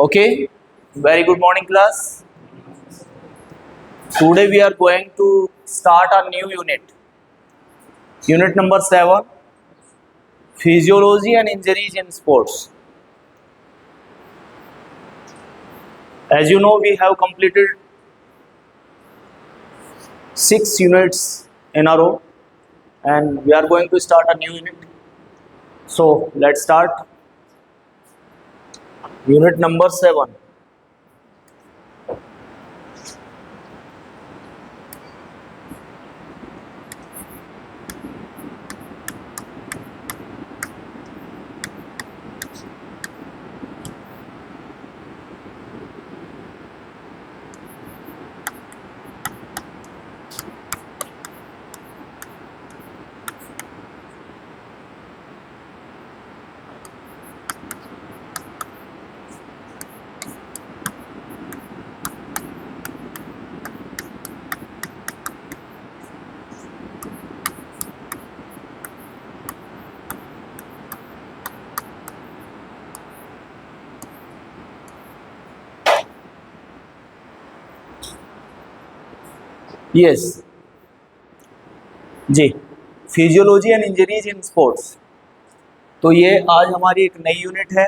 Okay, very good morning, class. Today we are going to start a new unit. Unit number 7, Physiology and Injuries in Sports. As you know, we have completed 6 units in a row and we are going to start a new unit. So, let's start. Unit number 7. Yes, जी, physiology and injuries in sports. तो ये आज हमारी एक नई unit है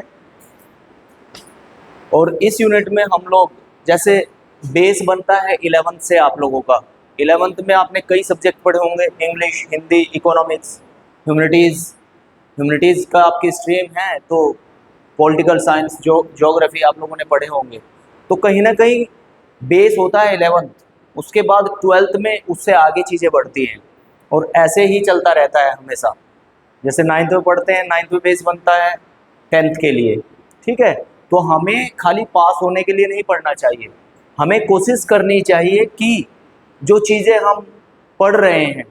और इस यूनिट में हम लोग जैसे बेस बनता है 11th से आप लोगों का। 11th में आपने कई सब्जेक्ट पढ़े होंगे, इंग्लिश, हिंदी, इकोनॉमिक्स, ह्यूमैनिटीज़ का आपकी स्ट्रीम है तो पॉलिटिकल साइंस, ज्योग्राफी आप लोगों ने पढ़े होंगे। तो कहीं ना कहीं बेस होता है 11th, उसके बाद 12th में उससे आगे चीज़ें बढ़ती हैं और ऐसे ही चलता रहता है हमेशा। जैसे 9th में पढ़ते हैं, 9th में बेस बनता है 10th के लिए, ठीक है। तो हमें खाली पास होने के लिए नहीं पढ़ना चाहिए, हमें कोशिश करनी चाहिए कि जो चीज़ें हम पढ़ रहे हैं,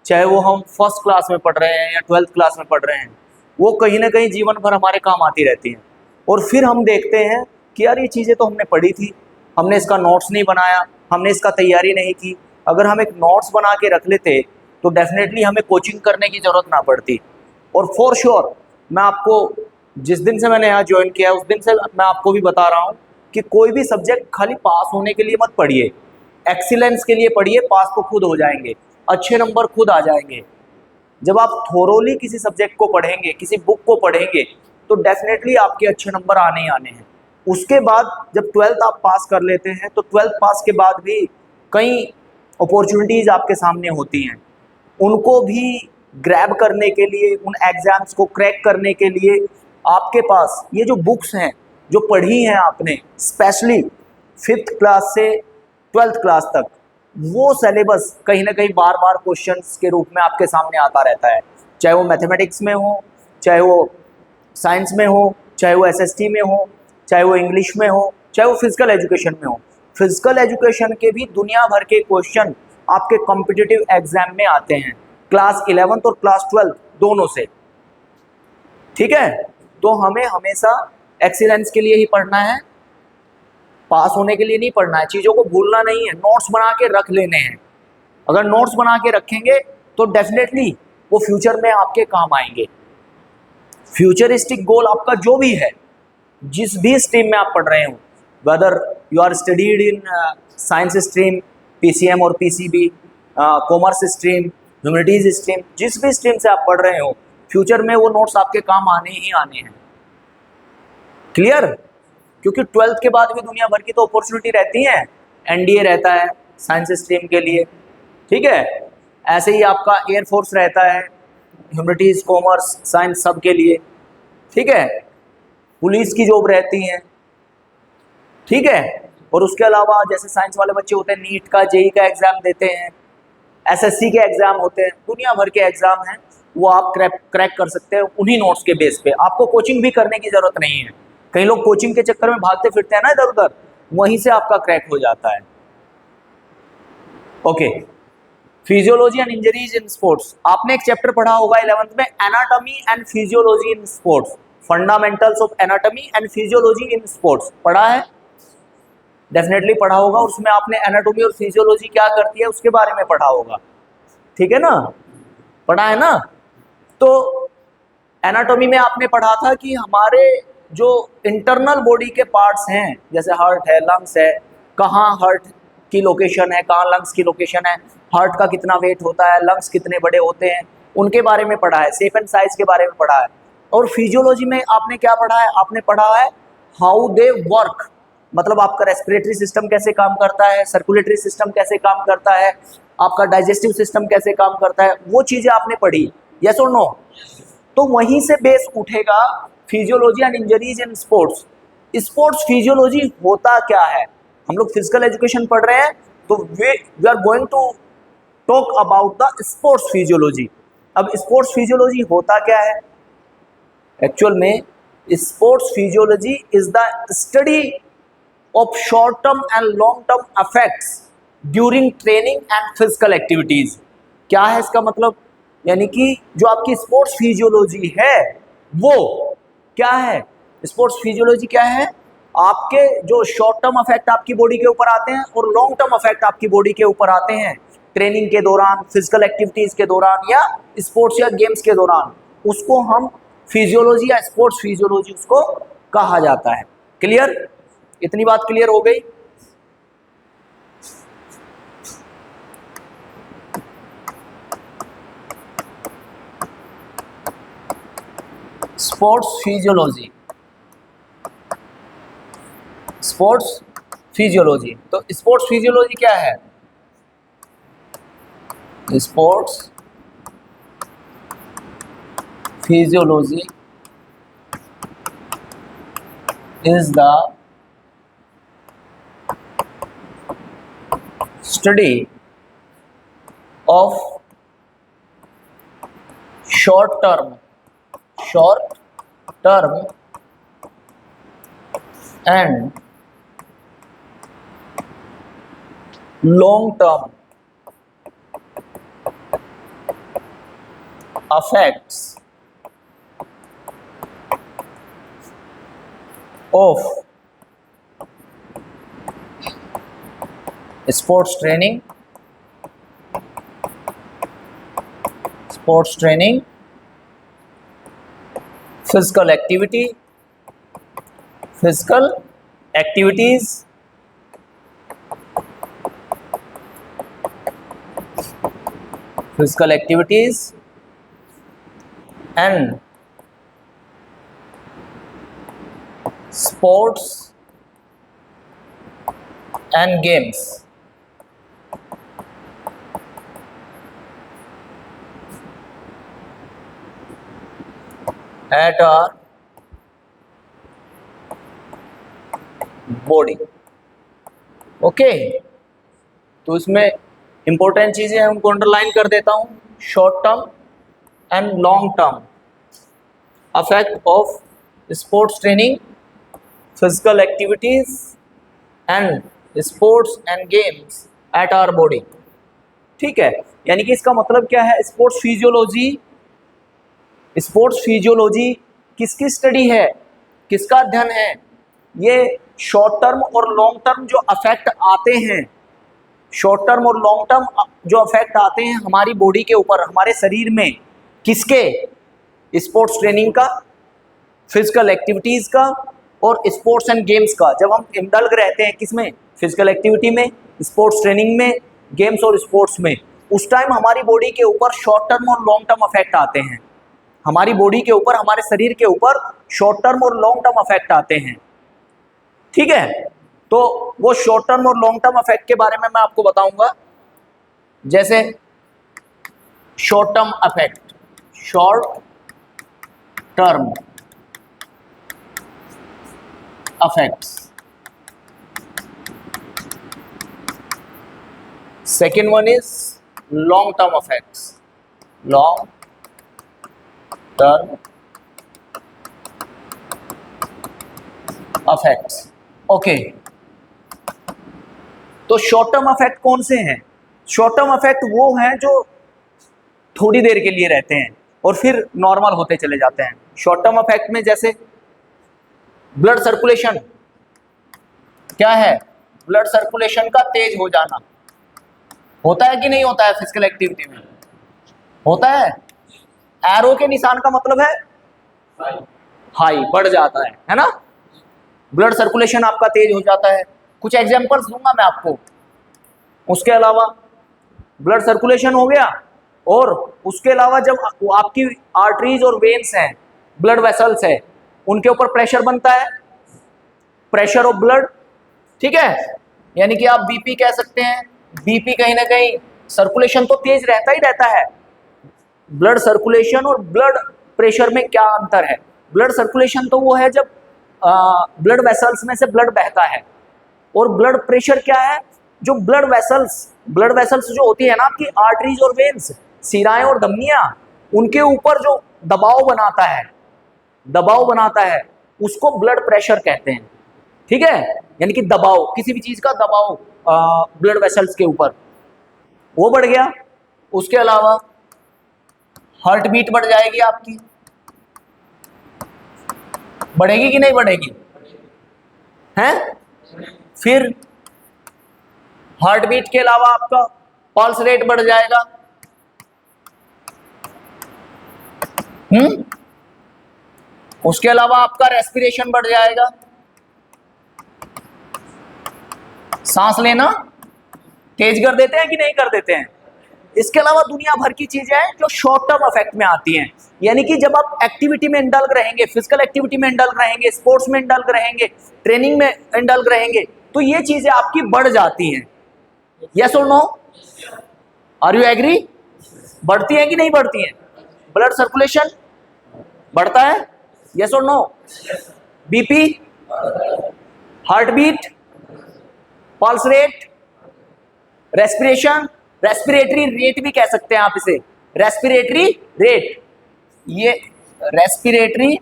चाहे वो हम फर्स्ट क्लास में पढ़ रहे हैं या 12th क्लास में पढ़ रहे हैं, वो कहीं ना कहीं जीवन भर हमारे काम आती रहती हैं। और फिर हम देखते हैं कि यार ये चीज़ें तो हमने पढ़ी थी, हमने इसका नोट्स नहीं बनाया, हमने इसका तैयारी नहीं की। अगर हम एक नोट्स बना के रख लेते तो डेफिनेटली हमें कोचिंग करने की ज़रूरत ना पड़ती। और फॉर श्योर मैं आपको, जिस दिन से मैंने यहाँ ज्वाइन किया उस दिन से मैं आपको भी बता रहा हूँ कि कोई भी सब्जेक्ट खाली पास होने के लिए मत पढ़िए, एक्सीलेंस के लिए पढ़िए। पास तो खुद हो जाएंगे, अच्छे नंबर खुद आ जाएंगे। जब आप थोरोली किसी सब्जेक्ट को पढ़ेंगे, किसी बुक को पढ़ेंगे, तो डेफिनेटली आपके अच्छे नंबर आने ही आने हैं। उसके बाद जब 12th आप पास कर लेते हैं तो 12th पास के बाद भी कई अपॉर्चुनिटीज़ आपके सामने होती हैं, उनको भी ग्रैब करने के लिए, उन एग्ज़ाम्स को क्रैक करने के लिए आपके पास ये जो बुक्स हैं जो पढ़ी हैं आपने, स्पेशली 5th क्लास से 12th क्लास तक, वो सिलेबस कहीं ना कहीं बार बार क्वेश्चंस के रूप में आपके सामने आता रहता है। चाहे वो मैथमेटिक्स में हो, चाहे वो साइंस में हो, चाहे वो एसएसटी में हो, चाहे वो इंग्लिश में हो, चाहे वो फिजिकल एजुकेशन में हो। फिजिकल एजुकेशन के भी दुनिया भर के क्वेश्चन आपके कॉम्पिटिटिव एग्जाम में आते हैं, क्लास 11th और क्लास 12th दोनों से, ठीक है। तो हमें हमेशा एक्सीलेंस के लिए ही पढ़ना है, पास होने के लिए नहीं पढ़ना है। चीज़ों को भूलना नहीं है, नोट्स बना के रख लेने हैं। अगर नोट्स बना के रखेंगे तो डेफिनेटली वो फ्यूचर में आपके काम आएंगे। फ्यूचरिस्टिक गोल आपका जो भी है, जिस भी स्ट्रीम में आप पढ़ रहे हो, whether you are studied in science stream, PCM और PCB, commerce stream, humanities stream, जिस भी स्ट्रीम से आप पढ़ रहे हो, फ्यूचर में वो नोट्स आपके काम आने ही आने हैं। क्लियर? क्योंकि 12th के बाद भी दुनिया भर की तो अपॉर्चुनिटी रहती है, एनडीए रहता है साइंस स्ट्रीम के लिए, ठीक है। ऐसे ही आपका एयरफोर्स रहता है, ह्यूमैनिटीज, कॉमर्स, साइंस सब के लिए, ठीक है। पुलिस की जॉब रहती हैं, ठीक है। और उसके अलावा जैसे साइंस वाले बच्चे होते हैं, नीट का, जेई का एग्जाम देते हैं, एसएससी के एग्जाम होते हैं, दुनिया भर के एग्जाम हैं, वो आप क्रैक कर सकते हैं उन्हीं नोट्स के बेस पे। आपको कोचिंग भी करने की जरूरत नहीं है। कई लोग कोचिंग के चक्कर में भागते फिरते हैं ना इधर उधर, वहीं से आपका क्रैक हो जाता है। Okay, physiology and injuries in sports. आपने एक चैप्टर पढ़ा होगा 11th में, anatomy and physiology in sports, fundamentals of anatomy and physiology in sports, पढ़ा है? डेफिनेटली पढ़ा होगा। उसमें आपने एनाटॉमी और फिजियोलॉजी क्या करती है उसके बारे में पढ़ा होगा, ठीक है ना? पढ़ा है ना? तो एनाटॉमी में आपने पढ़ा था कि हमारे जो इंटरनल बॉडी के पार्ट्स हैं, जैसे हार्ट है, लंग्स है, कहाँ हार्ट की लोकेशन है, कहाँ लंग्स की लोकेशन है, हार्ट का कितना वेट होता है, लंग्स कितने बड़े होते हैं, उनके बारे में पढ़ा है, शेप एंड साइज के बारे में पढ़ा है। और फिजियोलॉजी में आपने क्या पढ़ा है? आपने पढ़ा है हाउ दे वर्क, मतलब आपका रेस्पिरेटरी सिस्टम कैसे काम करता है, सर्कुलेटरी सिस्टम कैसे काम करता है, आपका डाइजेस्टिव सिस्टम कैसे काम करता है, वो चीजें आपने पढ़ी। यस और नो? तो वहीं से बेस उठेगा physiology and injuries in sports. Sports physiology होता क्या है? हम लोग फिजिकल एजुकेशन पढ़ रहे हैं, तो we are going to talk about the sports physiology. अब स्पोर्ट्स फिजियोलॉजी होता क्या है? एक्चुअल में sports physiology is the study of short term and long term effects during training and physical activities. क्या है इसका मतलब? यानी कि जो आपकी स्पोर्ट्स फिजियोलॉजी है वो क्या है? स्पोर्ट्स फिजियोलॉजी क्या है? आपके जो शॉर्ट टर्म इफेक्ट आपकी बॉडी के ऊपर आते हैं और लॉन्ग टर्म इफेक्ट आपकी बॉडी के ऊपर आते हैं ट्रेनिंग के दौरान, फिजिकल एक्टिविटीज के दौरान या स्पोर्ट्स या गेम्स के दौरान, उसको हम फिजियोलॉजी या स्पोर्ट्स फिजियोलॉजी उसको कहा जाता है। क्लियर? इतनी बात क्लियर हो गई? Sports physiology, sports physiology. तो स्पोर्ट्स फिजियोलॉजी क्या है? Sports physiology is the study of short term and long term effects of sports training, physical activities, and sports and games at our body। Okay, तो इसमें important चीजें हैं, उनको underline कर देता हूं। Short term and long term effect of sports training, physical activities and sports and games at our body। ठीक है, यानी कि इसका मतलब क्या है? स्पोर्ट्स फिजियोलॉजी किसकी स्टडी है, किसका अध्ययन है? ये शॉर्ट टर्म और लॉन्ग टर्म जो अफेक्ट आते हैं, शॉर्ट टर्म और लॉन्ग टर्म जो अफेक्ट आते हैं हमारी बॉडी के ऊपर, हमारे शरीर में, किसके? स्पोर्ट्स ट्रेनिंग का, फिजिकल एक्टिविटीज का और स्पोर्ट्स एंड गेम्स का। जब हम इंडल्ग रहते हैं किसमें? फिजिकल एक्टिविटी में, स्पोर्ट्स ट्रेनिंग में, गेम्स और स्पोर्ट्स में, उस टाइम हमारी बॉडी के ऊपर शॉर्ट टर्म और लॉन्ग टर्म अफेक्ट आते हैं। हमारी बॉडी के ऊपर, हमारे शरीर के ऊपर शॉर्ट टर्म और लॉन्ग टर्म अफेक्ट आते हैं। ठीक है, तो वो शॉर्ट टर्म और लॉन्ग टर्म अफेक्ट के बारे में मैं आपको बताऊंगा। जैसे short term affect, short term effects, second one is long term effects, long term effects। Okay, तो शॉर्ट टर्म अफेक्ट कौन से हैं? शॉर्ट टर्म अफेक्ट वो हैं जो थोड़ी देर के लिए रहते हैं और फिर नॉर्मल होते चले जाते हैं। शॉर्ट टर्म अफेक्ट में जैसे ब्लड सर्कुलेशन, क्या है? ब्लड सर्कुलेशन का तेज हो जाना। होता है कि नहीं होता है? फिजिकल एक्टिविटी में होता है। एरो के निशान का मतलब है हाई, बढ़ जाता है ना। ब्लड सर्कुलेशन आपका तेज हो जाता है। कुछ एग्जांपल्स दूंगा मैं आपको। उसके अलावा ब्लड सर्कुलेशन हो गया, और उसके अलावा जब आपकी आर्टरीज और वेन्स हैं, ब्लड वेसल्स है, उनके ऊपर प्रेशर बनता है, प्रेशर ऑफ ब्लड, ठीक है। यानी कि आप बीपी कह सकते हैं। बीपी कहीं ना कहीं, सर्कुलेशन तो तेज रहता ही रहता है। ब्लड सर्कुलेशन और ब्लड प्रेशर में क्या अंतर है? ब्लड सर्कुलेशन तो वो है जब ब्लड वेसल्स में से ब्लड बहता है, और ब्लड प्रेशर क्या है? जो ब्लड वेसल्स जो होती है ना आपकी आर्टरीज और वेन्स, सिराएं और धमनियां, उनके ऊपर जो दबाव बनाता है उसको ब्लड प्रेशर कहते हैं, ठीक है। यानी कि दबाव, किसी भी चीज का दबाव ब्लड वेसल्स के ऊपर, वो बढ़ गया। उसके अलावा हार्ट बीट बढ़ जाएगी आपकी, बढ़ेगी कि नहीं बढ़ेगी? हैं? फिर हार्ट बीट के अलावा आपका पल्स रेट बढ़ जाएगा। उसके अलावा आपका रेस्पिरेशन बढ़ जाएगा, सांस लेना तेज कर देते हैं कि नहीं कर देते हैं। इसके अलावा दुनिया भर की चीजें हैं जो शॉर्ट टर्म इफेक्ट में आती हैं। यानी कि जब आप एक्टिविटी में इंडल्ज रहेंगे, फिजिकल एक्टिविटी में इंडल्ज रहेंगे, स्पोर्ट्स में इंडल्ज रहेंगे, ट्रेनिंग में इंडल्ज रहेंगे, तो ये चीजें आपकी बढ़ जाती हैं। यस और नो? Are you agree? बढ़ती है कि नहीं बढ़ती है? ब्लड सर्कुलेशन बढ़ता है, यस और no? BP, heart beat, pulse rate, respiration, respiratory rate भी कह सकते हैं आप इसे, रेस्पिरेटरी रेट। ये रेस्पिरेटरी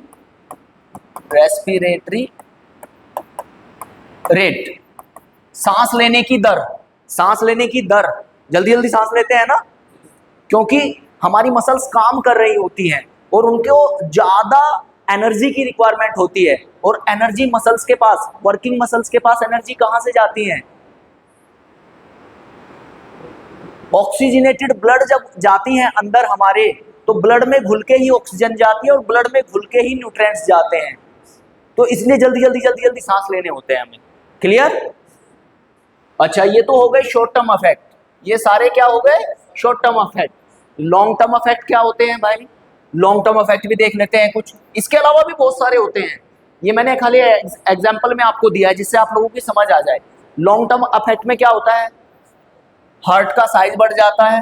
रेट, सांस लेने की दर, जल्दी जल्दी सांस लेते हैं ना, क्योंकि हमारी मसल्स काम कर रही होती हैं और उनको ज्यादा एनर्जी की रिक्वायरमेंट होती है। और एनर्जी मसल्स के पास, वर्किंग मसल्स के पास एनर्जी कहां से जाती है? ऑक्सीजनेटेड ब्लड जब जाती है अंदर हमारे, तो ब्लड में घुल के ही ऑक्सीजन जाती है और ब्लड में घुल के ही न्यूट्रिएंट्स जाते हैं। तो इसलिए जल्दी जल्दी सांस लेने होते हैं हमें। क्लियर? अच्छा, ये तो हो गए शॉर्ट टर्म इफेक्ट। ये सारे क्या हो गए? Short term effect. Long term effect क्या होते हैं भाई? लॉन्ग टर्म इफेक्ट भी देख लेते हैं कुछ। इसके अलावा भी बहुत सारे होते हैं, ये मैंने खाली एग्जाम्पल में आपको दिया है जिससे आप लोगों की समझ आ जाए। लॉन्ग टर्म इफेक्ट में क्या होता है? हार्ट का साइज बढ़ जाता है,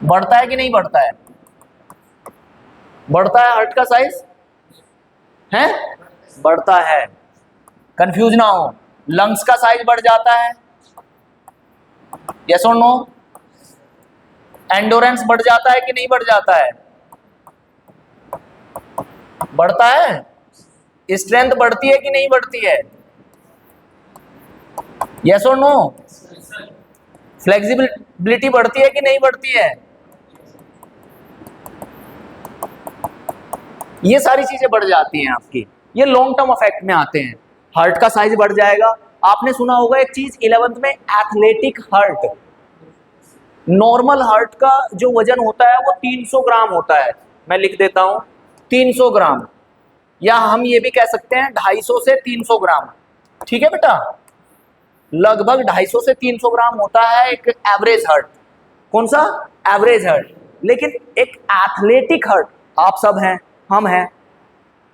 बढ़ता है कि नहीं बढ़ता है? बढ़ता है हार्ट का साइज, है? बढ़ता है, कंफ्यूज ना हो। लंग्स का साइज बढ़ जाता है, यस और नो? एंडोरेंस बढ़ जाता है कि नहीं बढ़ जाता है? बढ़ता है। स्ट्रेंथ बढ़ती है कि नहीं बढ़ती है? यस और नो? फ्लेक्सिबिलिटी बढ़ती है कि नहीं बढ़ती है? ये सारी चीजें बढ़ जाती हैं आपकी, ये लॉन्ग टर्म इफेक्ट में आते हैं। हार्ट का साइज बढ़ जाएगा। आपने सुना होगा एक चीज 11th में, एथलेटिक हार्ट। नॉर्मल हार्ट का जो वजन होता है वो 300 ग्राम होता है, मैं लिख देता हूं 300 ग्राम, या हम ये भी कह सकते हैं 250 से 300 ग्राम, ठीक है बेटा? लगभग 250 से 300 ग्राम होता है एक एवरेज हार्ट। कौन सा? Average heart. लेकिन एक एथलेटिक हार्ट, आप सब हैं, हम हैं,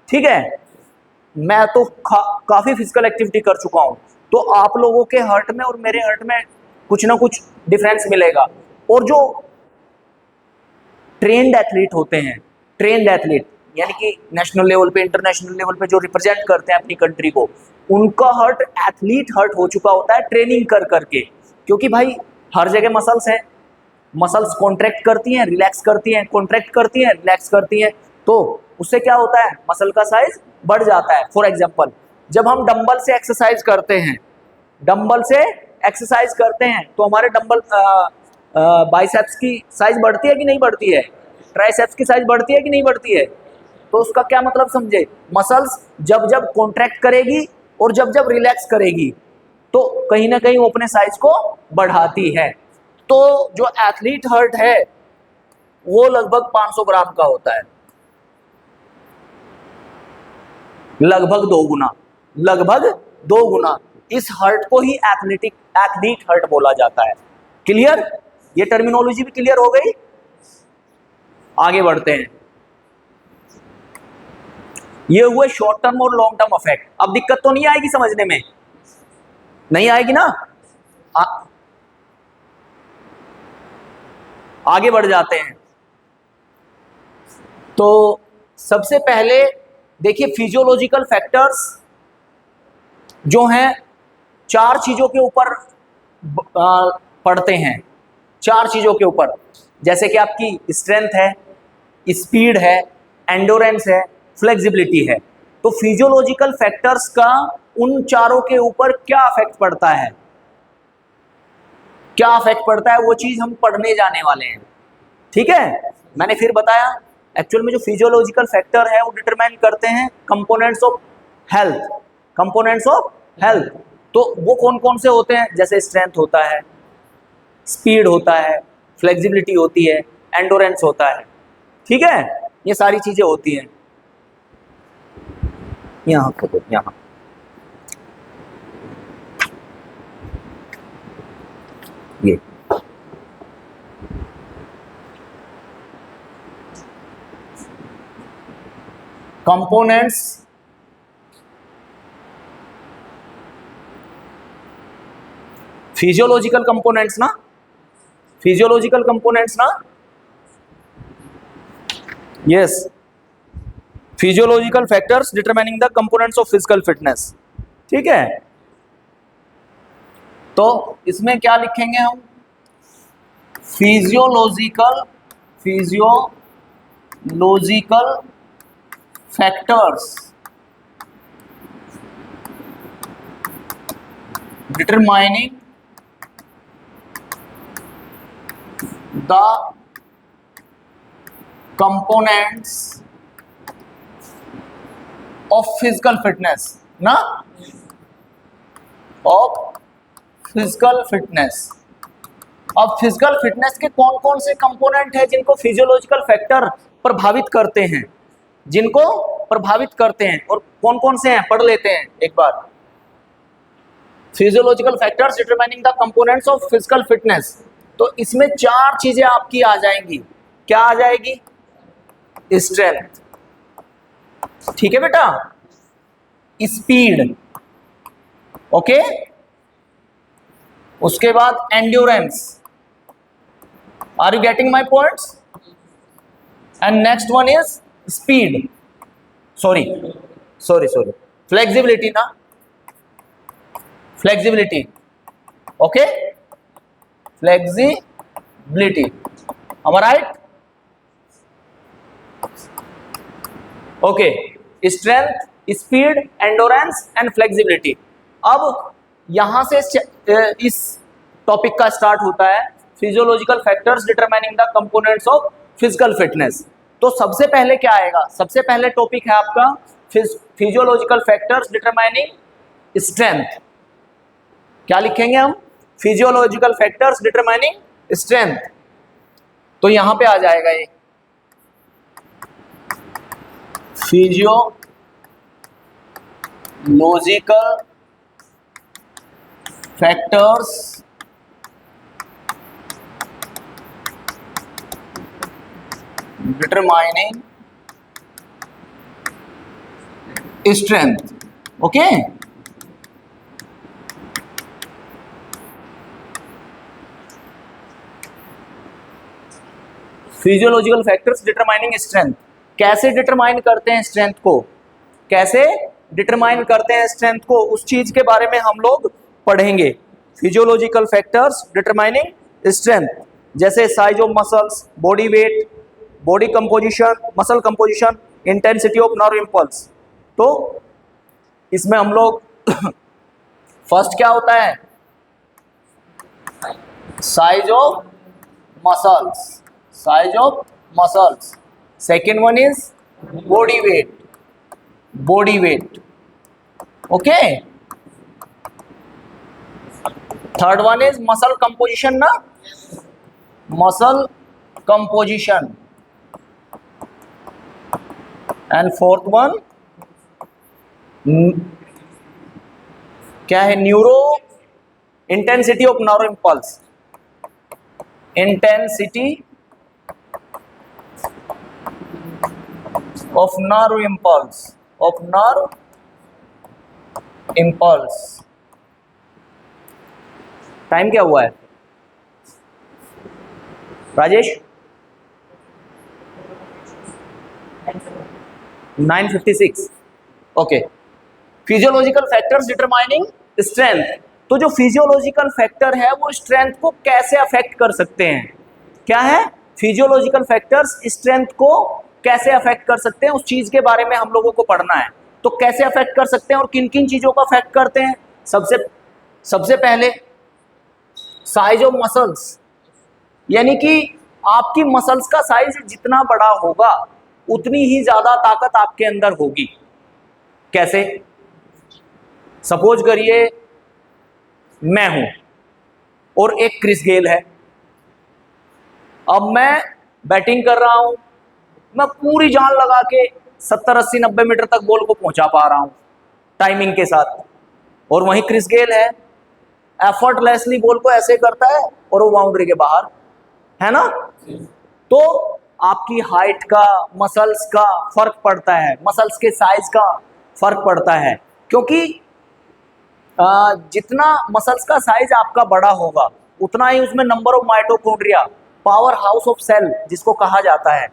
ठीक है, मैं तो काफी फिजिकल एक्टिविटी कर चुका हूं, तो आप लोगों के हार्ट में और मेरे हार्ट में कुछ ना कुछ डिफरेंस मिलेगा। और जो ट्रेन्ड एथलीट होते हैं, ट्रेन्ड एथलीट यानी कि नेशनल लेवल पे, इंटरनेशनल लेवल पे जो रिप्रेजेंट करते हैं अपनी कंट्री को, उनका हार्ट एथलीट हार्ट हो चुका होता है ट्रेनिंग कर करके। क्योंकि भाई हर जगह मसल्स हैं, मसल्स कॉन्ट्रैक्ट करती हैं, रिलैक्स करती हैं, कॉन्ट्रैक्ट करती हैं, रिलैक्स करती हैं, तो उससे क्या होता है? मसल का साइज बढ़ जाता है। फॉर एग्जांपल, जब हम डंबल से एक्सरसाइज करते हैं, तो हमारे डंबल बाइसेप्स की साइज बढ़ती है कि नहीं बढ़ती है? ट्राइसेप्स की साइज बढ़ती है कि नहीं बढ़ती है? तो उसका क्या मतलब समझे? मसल्स जब जब कॉन्ट्रैक्ट करेगी और जब जब रिलैक्स करेगी, तो कहीं ना कहीं वो अपने साइज को बढ़ाती है। तो जो एथलीट हार्ट है वो लगभग 500 ग्राम का होता है। लगभग 2 गुना, लगभग 2 गुना। इस हर्ट को ही एथलीट हर्ट बोला जाता है। क्लियर? ये टर्मिनोलॉजी भी क्लियर हो गई। आगे बढ़ते हैं। ये हुए शॉर्ट टर्म और लॉन्ग टर्म इफेक्ट। अब दिक्कत तो नहीं आएगी समझने में? नहीं आएगी ना? आगे बढ़ जाते हैं। तो सबसे पहले देखिए फिजियोलॉजिकल फैक्टर्स जो हैं 4 चीजों के ऊपर पढ़ते हैं, 4 चीजों के ऊपर, जैसे कि आपकी स्ट्रेंथ है, स्पीड है, एंडोरेंस है, फ्लेक्सिबिलिटी है। तो फिजियोलॉजिकल फैक्टर्स का उन चारों के ऊपर क्या इफेक्ट पड़ता है, क्या इफेक्ट पड़ता है, वो चीज हम पढ़ने जाने वाले हैं। ठीक है? मैंने फिर बताया एक्चुअल में जो फिजियोलॉजिकल फैक्टर है वो डिटरमाइन करते हैं components of health, components of health. तो वो कौन कौन से होते हैं? जैसे स्ट्रेंथ होता है, स्पीड होता है, फ्लेक्सिबिलिटी होती है, एंडोरेंस होता है। ठीक है? ये सारी चीजें होती हैं। यहां देखो, यहां ये कंपोनेंट्स फिजियोलॉजिकल कंपोनेंट्स ना, फिजियोलॉजिकल कंपोनेंट्स ना, yes, physiological factors determining the components of physical fitness. ठीक है? तो इसमें क्या लिखेंगे हम? Physiological factors determining the components of physical fitness ना, ऑफ फिजिकल फिटनेस। अब फिजिकल फिटनेस के कौन कौन से कंपोनेंट है जिनको फिजियोलॉजिकल फैक्टर प्रभावित करते हैं, जिनको प्रभावित करते हैं, और कौन कौन से हैं पढ़ लेते हैं एक बार। Physiological factors determining the components of physical fitness. तो इसमें 4 चीजें आपकी आ जाएंगी। क्या आ जाएगी? स्ट्रेंथ, ठीक है बेटा, स्पीड, ओके, उसके बाद endurance, are you getting my points, and next one is speed, sorry flexibility ना, flexibility, okay, flexibility, am I right? Okay, strength, speed, endurance and flexibility. अब यहां से इस टॉपिक का स्टार्ट होता है physiological factors determining the components of physical fitness. तो सबसे पहले क्या आएगा? सबसे पहले टॉपिक है आपका फिजियोलॉजिकल फैक्टर्स डिटरमाइनिंग स्ट्रेंथ। क्या लिखेंगे हम? Physiological factors determining strength. तो यहां पे आ जाएगा ये physiological factors determining strength, okay. Physiological factors determining strength. कैसे डिटरमाइन करते हैं स्ट्रेंथ को, कैसे डिटरमाइन करते हैं स्ट्रेंथ को, उस चीज के बारे में हम लोग पढ़ेंगे। फिजियोलॉजिकल फैक्टर्स डिटरमाइनिंग स्ट्रेंथ, जैसे size of muscles, body weight, body composition, muscle composition, intensity of nerve impulse. तो इसमें हम लोग फर्स्ट क्या होता है? Size of muscles, size of muscles. Second one is body weight, body weight, okay. Third one is muscle composition ना, muscle composition. And fourth one क्या है? Neuro intensity of nerve impulse, intensity of nerve impulse, of nerve impulse. Time क्या हुआ है Rajesh? 9:56। Okay. Physiological factors determining strength. तो जो physiological factor है वो स्ट्रेंथ को कैसे अफेक्ट कर सकते हैं? क्या है? फिजियोलॉजिकल फैक्टर्स स्ट्रेंथ को कैसे अफेक्ट कर सकते हैं, उस चीज के बारे में हम लोगों को पढ़ना है। तो कैसे अफेक्ट कर सकते हैं और किन किन चीजों को अफेक्ट करते हैं? सबसे पहले साइज ऑफ मसल्स, यानी कि आपकी मसल्स का साइज जितना बड़ा होगा उतनी ही ज्यादा ताकत आपके अंदर होगी। कैसे? सपोज करिए मैं हूं और एक क्रिस गेल है। अब मैं बैटिंग कर रहा हूं, मैं पूरी जान लगा के 70, 80, 90 मीटर तक बॉल को पहुंचा पा रहा हूं टाइमिंग के साथ, और वहीं क्रिस गेल है एफर्टलेसली बॉल को ऐसे करता है और वो बाउंड्री के बाहर है ना। तो आपकी हाइट का, मसल्स का फर्क पड़ता है, मसल्स के साइज का फर्क पड़ता है, क्योंकि जितना मसल्स का साइज आपका बड़ा होगा उतना ही उसमें number of mitochondria, power house of cell जिसको कहा जाता है,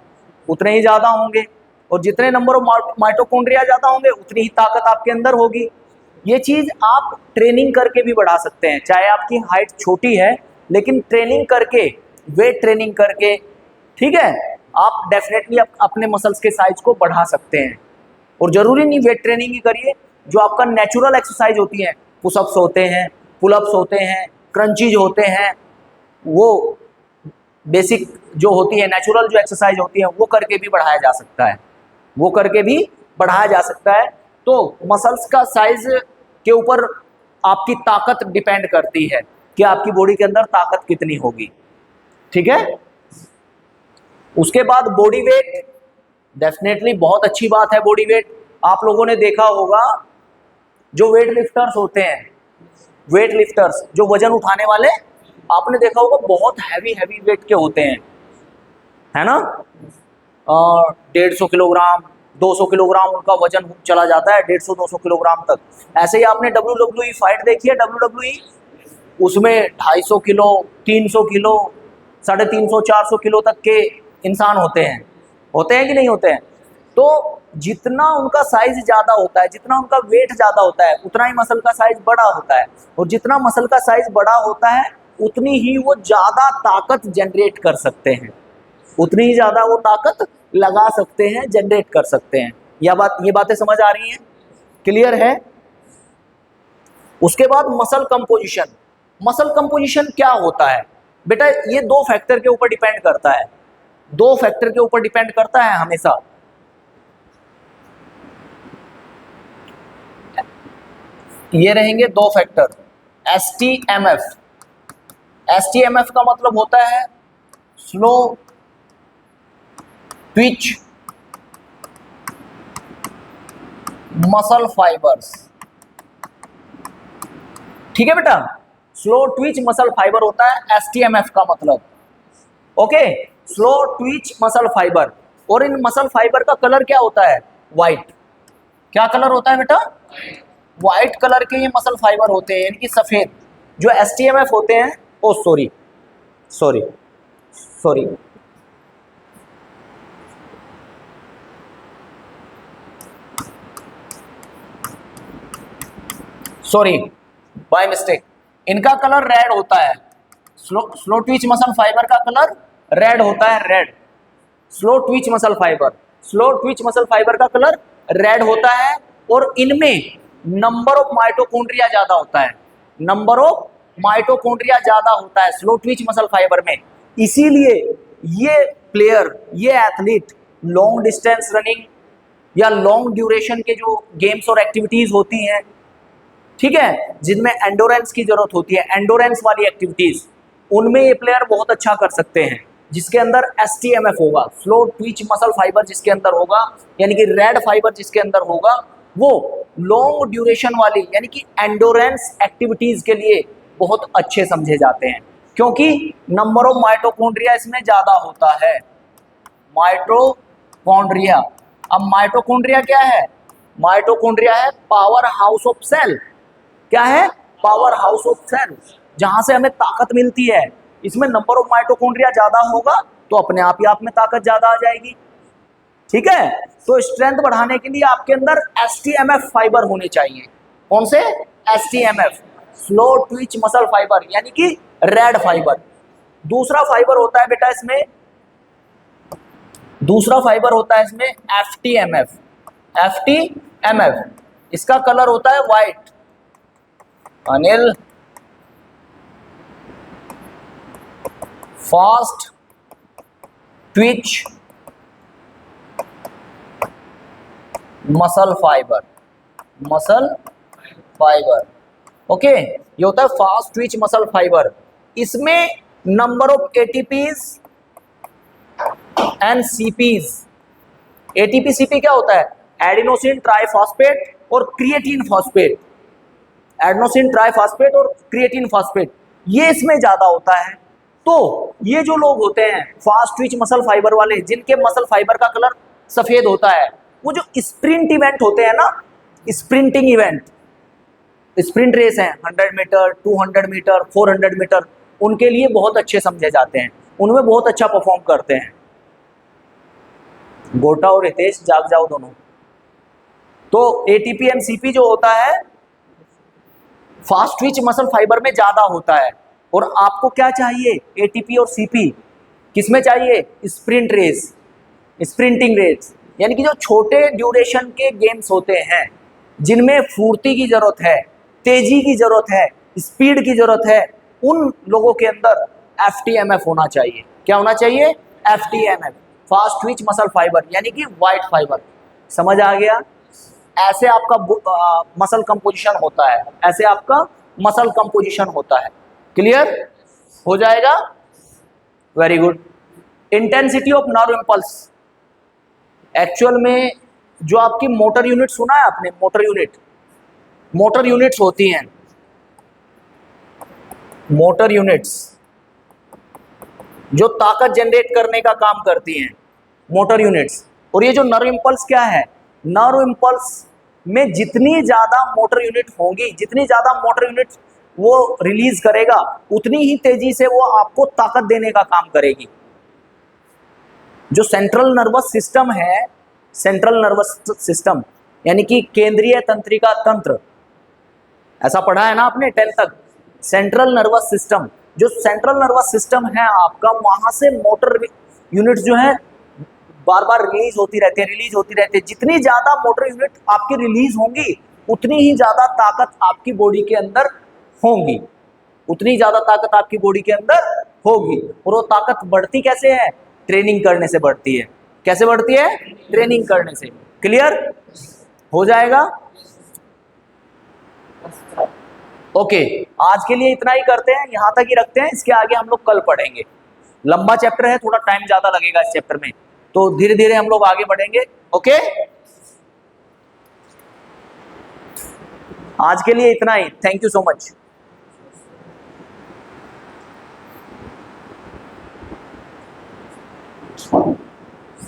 उतने ही ज्यादा होंगे, और जितने नंबर ऑफ माइटोकॉन्ड्रिया ज्यादा होंगे उतनी ही ताकत आपके अंदर होगी। ये चीज आप ट्रेनिंग करके भी बढ़ा सकते हैं, चाहे आपकी हाइट छोटी है लेकिन ट्रेनिंग करके, वेट ट्रेनिंग करके, ठीक है, आप डेफिनेटली अपने मसल्स के साइज को बढ़ा सकते हैं। और जरूरी नहीं वेट ट्रेनिंग ही करिए, जो आपका नेचुरल एक्सरसाइज होती है, पुशअप्स होते हैं, पुलअप्स होते हैं, क्रंचीज होते हैं, वो बेसिक जो होती है, नेचुरल जो एक्सरसाइज होती है, वो करके भी बढ़ाया जा सकता है, वो करके भी बढ़ाया जा सकता है। तो मसल्स का साइज के ऊपर आपकी ताकत डिपेंड करती है कि आपकी बॉडी के अंदर ताकत कितनी होगी, ठीक है। उसके बाद बॉडी वेट, डेफिनेटली बहुत अच्छी बात है बॉडी वेट। आप लोगों ने देखा होगा जो वेट लिफ्टर्स होते हैं, वेट लिफ्टर्स जो वजन उठाने वाले, आपने देखा होगा बहुत हैवी वेट के होते हैं, है ना। 150 किलोग्राम, 200 किलोग्राम उनका वजन चला जाता है, 150-200 किलोग्राम तक। ऐसे ही आपने WWE फाइट देखी है, WWE, उसमें 250 किलो, 300 किलो, 350, 400 किलो तक के इंसान होते हैं कि नहीं होते हैं। तो जितना उनका साइज ज्यादा होता है, जितना उनका वेट ज्यादा होता है, उतना ही मसल का साइज बड़ा होता है, और जितना मसल का साइज बड़ा होता है उतनी ही वो ज्यादा ताकत जनरेट कर सकते हैं, उतनी ही ज्यादा वो ताकत लगा सकते हैं, जनरेट कर सकते हैं। ये बातें समझ आ रही हैं? क्लियर है? उसके बाद मसल कंपोजिशन। मसल कंपोजिशन क्या होता है बेटा? ये दो फैक्टर के ऊपर डिपेंड करता है, दो फैक्टर के ऊपर डिपेंड करता है हमेशा। ये रहेंगे दो फैक्टर, STMF। STMF का मतलब होता है स्लो ट्विच मसल फाइबर्स, ठीक है बेटा, स्लो ट्विच मसल फाइबर होता है STMF का मतलब। Okay, slow Twitch muscle fibre. और इन मसल फाइबर का कलर क्या होता है? व्हाइट। क्या कलर होता है बेटा? व्हाइट कलर के ये मसल फाइबर होते हैं, यानी कि सफेद। जो STMF होते हैं, ओ सॉरी, बाय मिस्टेक, इनका कलर रेड होता है। स्लो ट्विच मसल फाइबर का कलर रेड होता है, red. Slow Twitch muscle fibre का कलर रेड होता है, और इनमें नंबर ऑफ माइटोकॉन्ड्रिया ज्यादा होता है, नंबर ऑफ माइटोकॉन्ड्रिया ज्यादा होता है स्लो ट्विच मसल फाइबर में। इसीलिए ये प्लेयर, ये एथलीट लॉन्ग डिस्टेंस रनिंग या लॉन्ग ड्यूरेशन के जो गेम्स और एक्टिविटीज होती हैं, ठीक है, जिनमें एंडोरेंस की जरूरत होती है, एंडोरेंस वाली एक्टिविटीज, उनमें ये प्लेयर बहुत अच्छा कर सकते हैं, जिसके अंदर STMF होगा, स्लो ट्विच मसल फाइबर जिसके अंदर होगा, यानी कि रेड फाइबर जिसके अंदर होगा, वो लॉन्ग ड्यूरेशन वाली यानी कि एंडोरेंस एक्टिविटीज के लिए बहुत अच्छे समझे जाते हैं, क्योंकि नंबर ऑफ माइटोकॉन्ड्रिया इसमें ज्यादा होता है। माइटोकॉन्ड्रिया, अब माइटोकॉन्ड्रिया क्या है? माइटोकॉन्ड्रिया है पावर हाउस ऑफ सेल। क्या है? पावर हाउस ऑफ सेल, जहां से हमें ताकत मिलती है। इसमें नंबर ऑफ माइटोकॉन्ड्रिया ज्यादा होगा तो अपने आप ही आप में ताकत ज्यादा आ जाएगी। ठीक है, तो स्ट्रेंथ बढ़ाने के लिए आपके अंदर एसटीएमएफ फाइबर होने चाहिए। कौन से? एसटीएमएफ, स्लो ट्विच मसल फाइबर, यानी कि रेड फाइबर। दूसरा फाइबर होता है बेटा इसमें, दूसरा फाइबर होता है इसमें एफटीएमएफ। एफटीएमएफ, इसका कलर होता है white. Anil, fast Twitch muscle fibre, muscle fibre. Okay, ये होता है फास्ट ट्विच मसल फाइबर। इसमें number of ATPs and CPs. ATP CP क्या होता है? एडिनोसिन ट्राइफॉस्फेट और क्रिएटिन फॉस्फेट। एडिनोसिन ट्राइफॉस्फेट और क्रिएटिन फॉस्फेट, ये इसमें ज्यादा होता है। तो ये जो लोग होते हैं फास्ट ट्विच मसल फाइबर वाले, जिनके मसल फाइबर का कलर सफेद होता है, वो जो स्प्रिंट इवेंट होते हैं ना, स्प्रिंटिंग इवेंट, स्प्रिंट रेस है 100 मीटर, 200 मीटर, 400 मीटर, उनके लिए बहुत अच्छे समझे जाते हैं, उनमें बहुत अच्छा परफॉर्म करते हैं। गोटा और रितेश जाग जाओ दोनों। तो एटीपी एंड सीपी जो होता है फास्ट ट्विच मसल फाइबर में ज्यादा होता है। और आपको क्या चाहिए? एटीपी और सीपी किसमें चाहिए? स्प्रिंट रेस, स्प्रिंटिंग रेस, यानी कि जो छोटे ड्यूरेशन के गेम्स होते हैं जिनमें फुर्ती की जरूरत है, तेजी की जरूरत है, स्पीड की जरूरत है, उन लोगों के अंदर एफटीएमएफ होना चाहिए। क्या होना चाहिए? एफटीएमएफ, फास्ट ट्विच मसल फाइबर, यानी कि व्हाइट फाइबर। समझ आ गया? ऐसे आपका मसल कंपोजिशन होता है, ऐसे आपका मसल कंपोजिशन होता है। क्लियर हो जाएगा? Very good. Intensity of nerve impulse, actual में जो आपकी मोटर यूनिट सुना है आपने, मोटर यूनिट, मोटर यूनिट्स होती हैं, मोटर यूनिट्स जो ताकत जनरेट करने का काम करती हैं, मोटर यूनिट्स। और ये जो नर्व इंपल्स क्या है? नर्व इंपल्स में जितनी ज्यादा मोटर यूनिट होंगी, जितनी ज्यादा मोटर यूनिट वो रिलीज करेगा, उतनी ही तेजी से वो आपको ताकत देने का काम करेगी। जो सेंट्रल नर्वस सिस्टम है, सेंट्रल नर्वस सिस्टम यानी कि केंद्रीय तंत्रिका तंत्र, ऐसा पढ़ा है ना आपने 10th तक। सेंट्रल नर्वस सिस्टम, जो सेंट्रल नर्वस सिस्टम है आपका, वहां से मोटर यूनिट्स जो है बार बार रिलीज होती रहती है, रिलीज होती रहती है। जितनी ज्यादा मोटर यूनिट आपकी रिलीज होंगी, उतनी ही ज्यादा ताकत आपकी बॉडी के अंदर होंगी, उतनी ज्यादा ताकत आपकी बॉडी के अंदर होगी। और वो ताकत बढ़ती कैसे है? ट्रेनिंग करने से बढ़ती है। कैसे बढ़ती है? ट्रेनिंग करने से। क्लियर हो जाएगा? ओके, आज के लिए इतना ही करते हैं, यहां तक ही रखते हैं। इसके आगे हम लोग कल पढ़ेंगे। लंबा चैप्टर है, थोड़ा टाइम ज्यादा लगेगा इस चैप्टर में, तो धीरे धीरे हम लोग आगे बढ़ेंगे। ओके, आज के लिए इतना ही। Thank you so much.